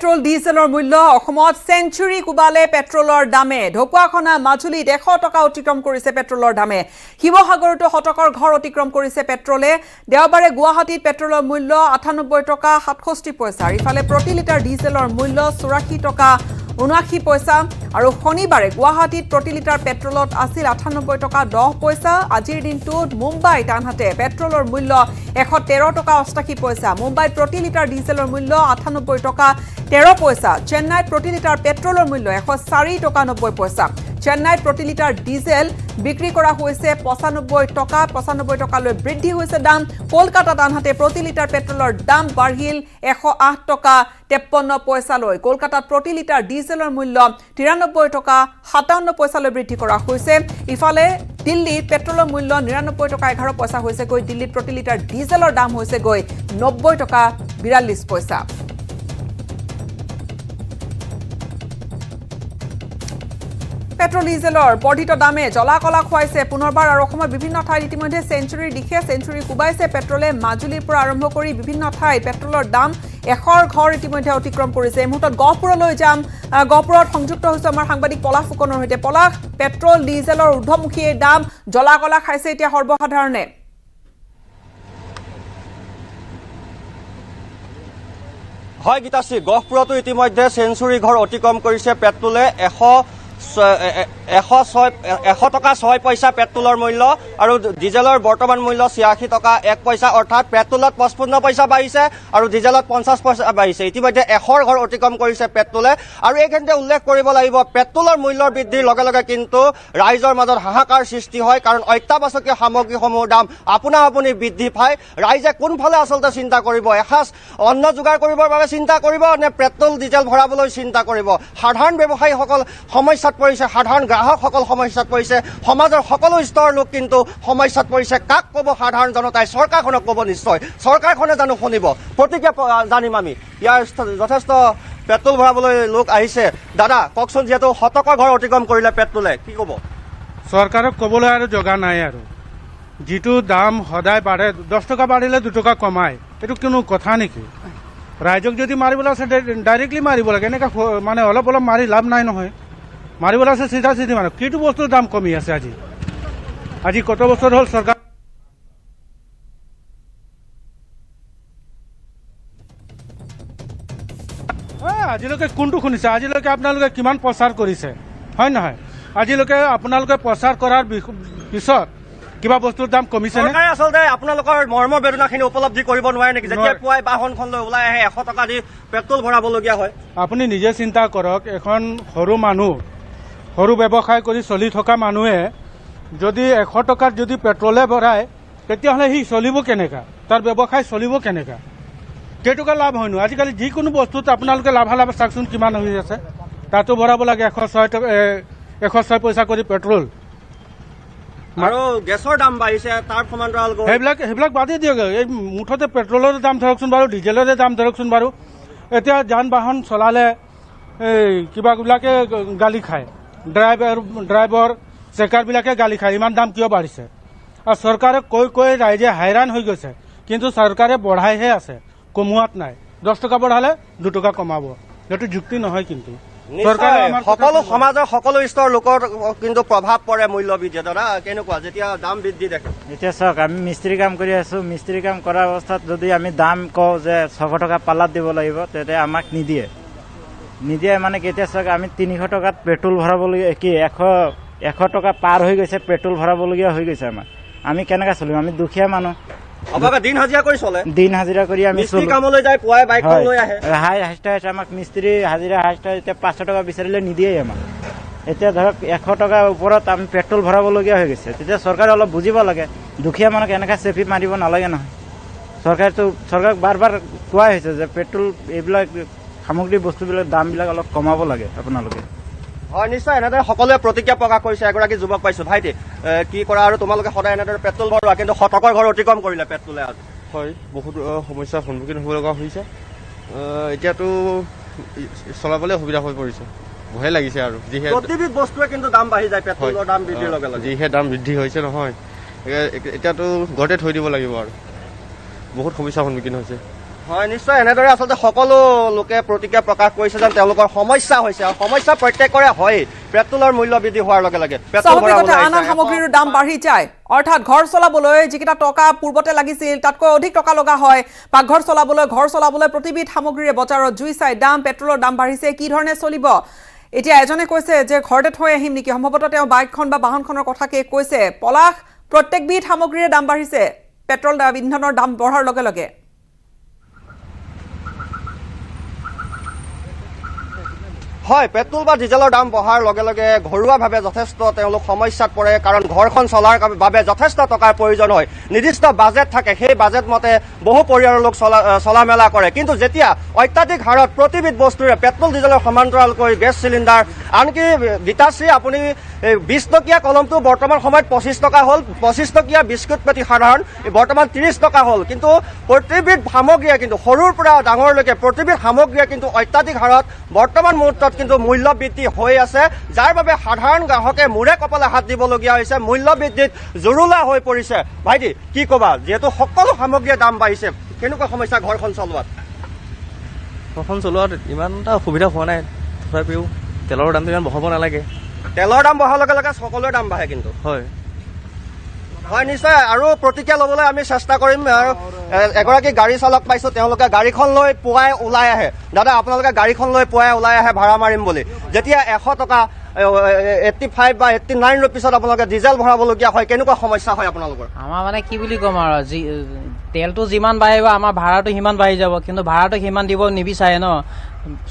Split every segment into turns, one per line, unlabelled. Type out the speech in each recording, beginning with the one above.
Petrol ডিজেলৰ মূল্য অসমত সেঞ্চুৰী কুবালে পেট্ৰলৰ দামে ঢকুৱাখনা মাজুলীত 100 টকা অতিক্ৰম কৰিছে পেট্ৰলৰ দামে শিৱসাগৰতো শতকৰ ঘৰ অতিক্ৰম কৰিছে পেট্ৰলে দেওবাৰে গুৱাহাটীত পেট্ৰলৰ মূল্য 98 টকা 67 পইচা ইফালে প্ৰতি লিটাৰ ডিজেলৰ মূল্য 84 টকা 79 পইচা আৰু শনিবাৰে গুৱাহাটীত প্ৰতি লিটাৰ পেট্ৰলত আছিল 98 টকা 10 পইচা আজিৰ দিনটোত মুম্বাইত আনহাতে পেট্ৰলৰ মূল্য 113 টকা 88 পইচা মুম্বাইত প্ৰতি লিটাৰ ডিজেলৰ মূল্য 98 টকা 13 পইচা চেন্নাইত প্ৰতি লিটাৰ পেট্ৰলৰ মূল্য 104 টকা 90 পইচা চেন্নাইত প্ৰতি লিটাৰ ডিজেল বিক্ৰী কৰা হৈছে 95 টকালৈ বৃদ্ধি হৈছে দাম কলকাতাত আনহাতে প্ৰতি লিটাৰ পেট্ৰলৰ দাম বাঢ়িল 108 টকা 53 পইচালৈ কলকাতাত প্ৰতি লিটাৰ ডিজেলৰ মূল্য 93 টকা 57 পইচালৈ বৃদ্ধি কৰা হৈছে ইফালে দিল্লীত পেট্ৰলৰ মূল্য 99 টকা 11 পইচা হৈছে গৈ দিল্লীত প্ৰতি লিটাৰ ডিজেলৰ দাম হৈছে গৈ 90 টকা 42 পইচা পেট্ৰল ডিজেলৰ বৰ্ধিত দামে জলাকলা খুৱাইছে পুনৰবাৰ আৰু অসমৰ বিভিন্ন ঠাইত ইতিমধ্যে সেঞ্চুৰীৰ দিশে সেঞ্চুৰী কুবাইছে পেট্ৰলে মাজুলীৰ পৰা আৰম্ভ কৰি বিভিন্ন ঠাইত পেট্ৰলৰ দাম 100 ঘৰ ইতিমধ্যে অতিক্ৰম কৰিছে এই মুহূৰ্তত গহপুৰলৈ যাম গহপুৰত সংযুক্ত হৈছে আমাৰ সাংবাদিক পলাশ ফুকনৰ সৈতে পলাশ পেট্ৰল ডিজেলৰ ঊৰ্ধ্বমুখী দাম জলাকলা খাইছে এতিয়া সৰ্বসাধাৰণে
হয় গীতাশ্ৰী গহপুৰতো ইতিমধ্যে সেঞ্চুৰী ঘৰ অতিক্ৰম কৰিছে পেট্ৰলে 100 টকা 6 পইচা পেট্ৰলৰ মূল্য আৰু ডিজেলৰ বৰ্তমান মূল্য 86 টকা 1 পইচা অৰ্থাৎ পেট্ৰলত 55 পইচা বাঢ়িছে আৰু ডিজেলত 50 পইচা বাঢ়িছে ইতিমধ্যে 100 ঘৰ অতিক্ৰম কৰিছে পেট্ৰলে আৰু এইখিনিতে উল্লেখ কৰিব লাগিব পেট্ৰলৰ মূল্যৰ বৃদ্ধিৰ লগে লগে কিন্তু ৰাইজৰ মাজত হাহাকাৰ সৃষ্টি হয় কাৰণ অত্যাৱশ্যকীয় সামগ্ৰীসমূহৰ দাম আপুনি বৃদ্ধি পায় ৰাইজে কোনফালে আচলতে চিন্তা কৰিব এসাঁজ অন্ন যোগাৰ কৰিবৰ বাবে চিন্তা কৰিব নে পেট্ৰল ডিজেল ভৰাবলৈ চিন্তা কৰিব সাধাৰণ ব্যৱসায়ীসকল সমস্যাত পৰিছে সাধাৰণ গ্ৰাহকসকল সমস্যাত পৰিছে সমাজৰ সকলো স্তৰৰ লোক কিন্তু সমস্যাত পৰিছে কাক ক'ব সাধাৰণ জনতাই চৰকাৰখনক ক'ব নিশ্চয় চৰকাৰখনে জানো শুনিব প্ৰতিক্ৰিয়া জানিম আমি ইয়াৰ যথেষ্ট পেট্ৰল ভৰাবলৈ লোক আহিছে দাদা কওকচোন যিহেতু শতকৰ ঘৰ অতিক্ৰম কৰিলে পেট্ৰলে কি ক'ব
চৰকাৰক ক'বলৈ আৰু জগা নাই আৰু যিটো দাম সদায় বাঢ়ে 10 টকা বাঢ়িলে 2 টকা কমায় এইটো কোনো কথা নেকি ৰাইজক যদি মাৰিবলৈ আছে ডাইৰেক্টলি মাৰিব লাগে এনেকৈ মানে অলপ মাৰি লাভ নাই নহয় মাৰিবলৈ আছে চিধা চিধি মানুহ কিটো বস্তুৰ দাম কমি আছে আজি কত বছৰ হ'ল চৰকাৰ আজিলৈকে কোনটো শুনিছে আজিলৈকে আপোনালোকে কিমান প্ৰচাৰ কৰিছে হয় নহয় আজিলৈকে আপোনালোকে প্ৰচাৰ কৰাৰ পিছত কিবা বস্তুৰ দাম কমিছে নে
আচলতে আপোনালোকৰ মৰ্ম বেদনাখিনি উপলব্ধি কৰিব নোৱাৰে নেকি যেতিয়া পুৱাই বাহনখন লৈ ওলাই আহে 100 টকা দি পেট্ৰল ভৰাবলগীয়া হয় আপুনি
নিজে চিন্তা কৰক এখন সৰু ব্যৱসায় কৰি চলি থকা মানুহে যদি 100 টকাত যদি পেট্ৰলে ভৰায় তেতিয়াহ'লে সি চলিব কেনেকা তাৰ ব্যৱসায় চলিব কেনেকা কেইটকা লাভ হয়নো আজিকালি যিকোনো বস্তুত আপোনালোকে লাভালাভ চাওকচোন কিমান হৈ আছে তাতো ভৰাব লাগে 106 পইচা কৰি পেট্ৰল
আৰু গেছৰ দাম বাঢ়িছে তাৰ সমান্তৰাল
সেইবিলাক বাদেই দিয়ক এই মুঠতে পেট্ৰলৰ দাম ধৰকচোন বাৰু ডিজেলৰে দাম ধৰকচোন বাৰু এতিয়া যান বাহন চলালে এই কিবাবিলাকে গালি খায় ড্ৰাইভাৰ চেকাৰবিলাকে গালি খায় ইমান দাম কিয় বাঢ়িছে আৰু চৰকাৰে কৈ ৰাইজে হাইৰাণ হৈ গৈছে কিন্তু চৰকাৰে বঢ়াইহে আছে কমোৱাত নাই 10 টকা বঢ়ালে 2 টকা কমাব এইটো যুক্তি নহয় কিন্তু
সকলো সমাজৰ সকলো স্তৰৰ লোকৰ কিন্তু প্ৰভাৱ পৰে মূল্য বৃদ্ধি দাদা কেনেকুৱা যেতিয়া দাম বৃদ্ধি দেখে
এতিয়া চাওক আমি মিস্ত্ৰী কাম কৰি আছো মিস্ত্ৰী কাম কৰা অৱস্থাত যদি আমি দাম কওঁ যে 600 টকা পাল্লাত দিব লাগিব তেতিয়া আমাক নিদিয়ে মানে কেতিয়া চাওক আমি 300 টকাত পেট্ৰল ভৰাবলগীয়া কি 100 টকা পাৰ হৈ গৈছে পেট্ৰল ভৰাবলগীয়া হৈ গৈছে আমি কেনেকৈ চলিম আমি দুখীয়া মানুহ
দিন হাজিৰা কৰি চলে
দিন হাজিৰা কৰি আমি
কামলৈ যায় পুৱাই বাইকখন লৈ আহে
আমাক মিস্ত্ৰী হাজিৰা এতিয়া 500 টকা বিচাৰিলে নিদিয়ে আমাক এতিয়া ধৰক 100 টকাৰ ওপৰত আমি পেট্ৰল ভৰাবলগীয়া হৈ গৈছে তেতিয়া চৰকাৰে অলপ বুজিব লাগে দুখীয়া মানুহক এনেকৈ চেফি মাৰিব নালাগে নহয় চৰকাৰক বাৰ কোৱা হৈছে যে পেট্ৰল এইবিলাক সামগ্ৰী বস্তুবিলাক দামবিলাক অলপ কমাব লাগে আপোনালোকে
হয় নিশ্চয় এনেদৰে সকলোৱে প্ৰতিক্ৰিয়া প্ৰকাশ কৰিছে এগৰাকী যুৱক পাইছো ভাইটি কি কৰা আৰু তোমালোকে সদায় এনেদৰে পেট্ৰল ভৰোৱা কিন্তু শতকৰ ঘৰ অতিক্ৰম কৰিলে পেট্ৰলে
হয় বহুত সমস্যাৰ সন্মুখীন হ'ব লগা হৈছে এতিয়াতো চলাবলৈ সুবিধা হৈ পৰিছে ভয় লাগিছে আৰু যিহে
প্ৰতিবিধ বস্তুৱে কিন্তু দাম বাঢ়ি যায় পেট্ৰলৰ দাম বৃদ্ধিৰ লগে লগে
যিহে দাম বৃদ্ধি হৈছে নহয় এতিয়াতো ঘৰতে থৈ দিব লাগিব আৰু বহুত সমস্যাৰ সন্মুখীন হৈছে
হয় নিশ্চয় এনেদৰে আচলতে সকলো লোকে প্ৰতিক্ৰিয়া প্ৰকাশ কৰিছে যেন তেওঁলোকৰ সমস্যা হৈছে আৰু সমস্যা প্ৰত্যেকৰে হয় পেট্ৰলৰ মূল্য বৃদ্ধি হোৱাৰ লগে লগে
স্বাভাৱিকতে আন আন সামগ্ৰীৰ দাম বাঢ়ি যায় অৰ্থাৎ ঘৰ চলাবলৈ যিকেইটা টকা পূৰ্বতে লাগিছিল তাতকৈ অধিক টকা লগা হয় পাকঘৰ চলাবলৈ ঘৰ চলাবলৈ প্ৰতিবিধ সামগ্ৰীৰে বজাৰত জুই চাই দাম পেট্ৰলৰ দাম বাঢ়িছে কি ধৰণে চলিব এতিয়া এজনে কৈছে যে ঘৰতে থৈ আহিম নেকি সম্ভৱতঃ তেওঁ বাইকখন বা বাহনখনৰ কথাকে কৈছে পলাশ প্ৰত্যেকবিধ সামগ্ৰীৰে দাম বাঢ়িছে পেট্ৰল ইন্ধনৰ দাম বঢ়াৰ লগে লগে
হয় পেট্ৰল বা ডিজেলৰ দাম বঢ়াৰ লগে লগে ঘৰুৱাভাৱে যথেষ্ট তেওঁলোক সমস্যাত পৰে কাৰণ ঘৰখন চলাৰ বাবে যথেষ্ট টকাৰ প্ৰয়োজন হয় নিৰ্দিষ্ট বাজেট থাকে সেই বাজেট মতে বহু পৰিয়ালৰ লোক চলা মেলা কৰে কিন্তু যেতিয়া অত্যাধিক হাৰত প্ৰতিবিধ বস্তুৰে পেট্ৰল ডিজেলৰ সমান্তৰালকৈ গেছ চিলিণ্ডাৰ আনকি গীতাশ্ৰী আপুনি 20 টকীয়া কলমটো বৰ্তমান সময়ত 25 টকা হ'ল 25 টকীয়া বিস্কুট পেটি সাধাৰণ বৰ্তমান 30 টকা হ'ল কিন্তু প্ৰতিবিধ সামগ্ৰীয়ে কিন্তু সৰুৰ পৰা ডাঙৰলৈকে প্ৰতিবিধ সামগ্ৰীয়ে কিন্তু অত্যাধিক হাৰত বৰ্তমান মুহূৰ্তত কিন্তু মূল্য বৃদ্ধি হৈ আছে যাৰ বাবে সাধাৰণ গ্ৰাহকে মূৰে কপালে হাত দিবলগীয়া হৈছে মূল্য বৃদ্ধিত জুৰুলা হৈ পৰিছে ভাইটি কি ক'বা যিহেতু সকলো সামগ্ৰীৰ দাম বাঢ়িছে কেনেকুৱা সমস্যা ঘৰখন চলোৱাত
ঘৰখন চলোৱাত ইমান এটা অসুবিধা হোৱা নাই তথাপিও তেলৰ দামটো ইমান বঢ়াব নালাগে
তেলৰ দাম বঢ়াৰ লগে লগে সকলোৰে দাম বাঢ়ে কিন্তু
হয়
হয় নিশ্চয় আৰু প্ৰতিক্ৰিয়া ল'বলৈ আমি চেষ্টা কৰিম আৰু এগৰাকী গাড়ী চালক পাইছোঁ তেওঁলোকে গাড়ীখন লৈ পুৱাই ওলাই আহে দাদা আপোনালোকে গাড়ীখন লৈ পুৱাই ওলাই আহে ভাড়া মাৰিম বুলি যেতিয়া 100 টকা 85 বা 89 ৰুপিছত আপোনালোকে ডিজেল ভৰাবলগীয়া হয় কেনেকুৱা সমস্যা হয় আপোনালোকৰ
আমাৰ মানে কি বুলি ক'ম আৰু তেলটো যিমান বাঢ়িব আমাৰ ভাড়াটো সিমান বাঢ়ি যাব কিন্তু ভাড়াটো সিমান দিব নিবিচাৰে ন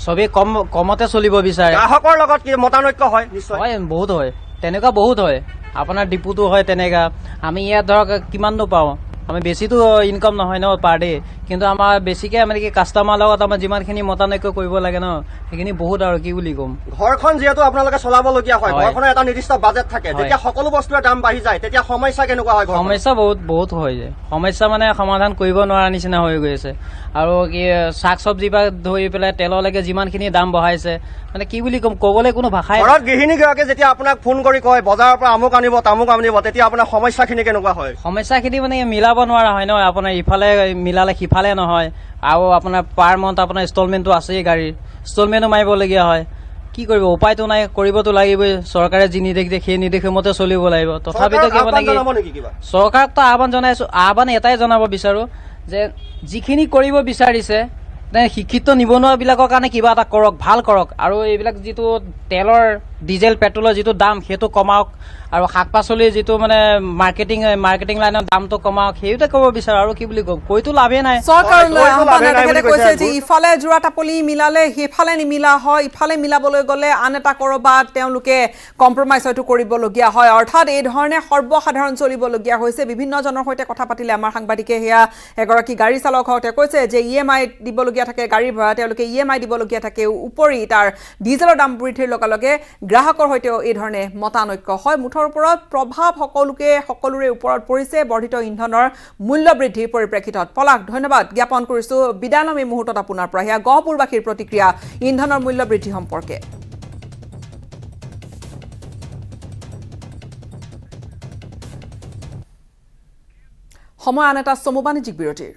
চবেই কমতে চলিব বিচাৰে
গ্ৰাহকৰ লগত কি মতানৈক্য হয় নিশ্চয়
হয় বহুত হয় তেনেকুৱা বহুত হয় আপোনাৰ ডিপুটো হয় তেনেকা আমি ইয়াত ধৰক কিমাননো পাওঁ আমি বেছিতো ইনকাম নহয় ন পাৰ ডে কিন্তু আমাৰ বেছিকে মানে কি কাষ্টমাৰ লগত আমাৰ যিমানখিনি মতানৈক্য কৰিব লাগে ন সেইখিনি বহুত আৰু কি বুলি ক'ম
ঘৰখন যিহেতু আপোনালোকে চলাবলগীয়া হয়
হয়।
ঘৰখনৰ এটা নিৰ্দিষ্ট বাজেট থাকে
হয়।
যেতিয়া সকলো বস্তুৰ দাম বাঢ়ি যায় তেতিয়া সমস্যা কেনেকুৱা হয় ঘৰখনত?
সমস্যা বহুত হয় যে সমস্যা মানে সমাধান কৰিব নোৱাৰা নিচিনা হৈ গৈ আছে আৰু কি শাক চব্জিৰ পৰা ধৰি পেলাই তেললৈকে যিমানখিনি দাম বঢ়াইছে মানে কি বুলি ক'ম ক'বলৈ কোনো ভাষাই
ঘৰত গৃহিণীগৰাকীয়ে যেতিয়া আপোনাক ফোন কৰি কয় বজাৰৰ পৰা আমুক আনিব তামুক আনিব তেতিয়া আপোনাৰ সমস্যাখিনি কেনেকুৱা হয়
সমস্যাখিনি মানে মিলাব নোৱাৰা হয় ন আপোনাৰ ইফালে মিলালে সিফালে নহয় আৰু আপোনাৰ পাৰ মান্থ আপোনাৰ ইনষ্টলমেণ্টটো আছেই গাড়ীৰ ইনষ্টলমেণ্টো মাৰিবলগীয়া হয় কি কৰিব উপায়তো নাই কৰিবতো লাগিবই চৰকাৰে যি নিৰ্দেশ দিয়ে সেই নিৰ্দেশৰ মতে চলিব লাগিব তথাপিতো কি মানে কি চৰকাৰকতো আহ্বান জনাইছো আহ্বান এটাই জনাব বিচাৰো যে যিখিনি কৰিব বিচাৰিছে শিক্ষিত নিবনুৱাবিলাকৰ কাৰণে কিবা এটা কৰক ভাল কৰক আৰু এইবিলাক যিটো তেলৰ ডিজেল পেট্ৰলৰ যিটো দাম সেইটো কমাওক আৰু শাক পাচলিৰ যিটো মানে মাৰ্কেটিং লাইনৰ দামটো কমাওক সেইটোতে ক'ব বিচাৰো আৰু কি বুলি ক'ম কৈতো লাভেই নাই
চৰকাৰলৈ আহ্বান তেখেতে কৈছে যে ইফালে যোৰা টাপলি মিলালে সিফালে নিমিলা হয় ইফালে মিলাবলৈ গ'লে আন এটা ক'ৰবাত তেওঁলোকে কম্প্ৰমাইজ হয়তো কৰিবলগীয়া হয় অৰ্থাৎ এই ধৰণে সৰ্বসাধাৰণ চলিবলগীয়া হৈছে বিভিন্নজনৰ সৈতে কথা পাতিলে আমাৰ সাংবাদিকে সেয়া এগৰাকী গাড়ী চালক হওঁতে কৈছে যে EMI দিবলগীয়া থাকে গাড়ী ভাড়া তেওঁলোকে EMI দিবলগীয়া থাকে উপৰি তাৰ ডিজেলৰ দাম বৃদ্ধিৰ লগে লগে গ্ৰাহকৰ সৈতেও এই ধৰণে মতানৈক্য হয় মুঠৰ ওপৰত প্ৰভাৱ সকলোৰে ওপৰত পৰিছে বৰ্ধিত ইন্ধনৰ মূল্য বৃদ্ধিৰ পৰিপ্ৰেক্ষিতত পলাশ ধন্যবাদ জ্ঞাপন কৰিছো বিদায় লম এই মুহূৰ্তত আপোনাৰ পৰা সেয়া গহপুৰবাসীৰ প্ৰতিক্ৰিয়া ইন্ধনৰ মূল্য বৃদ্ধি সম্পৰ্কে সময় আন এটা চমু বাণিজ্যিক বিৰতিৰ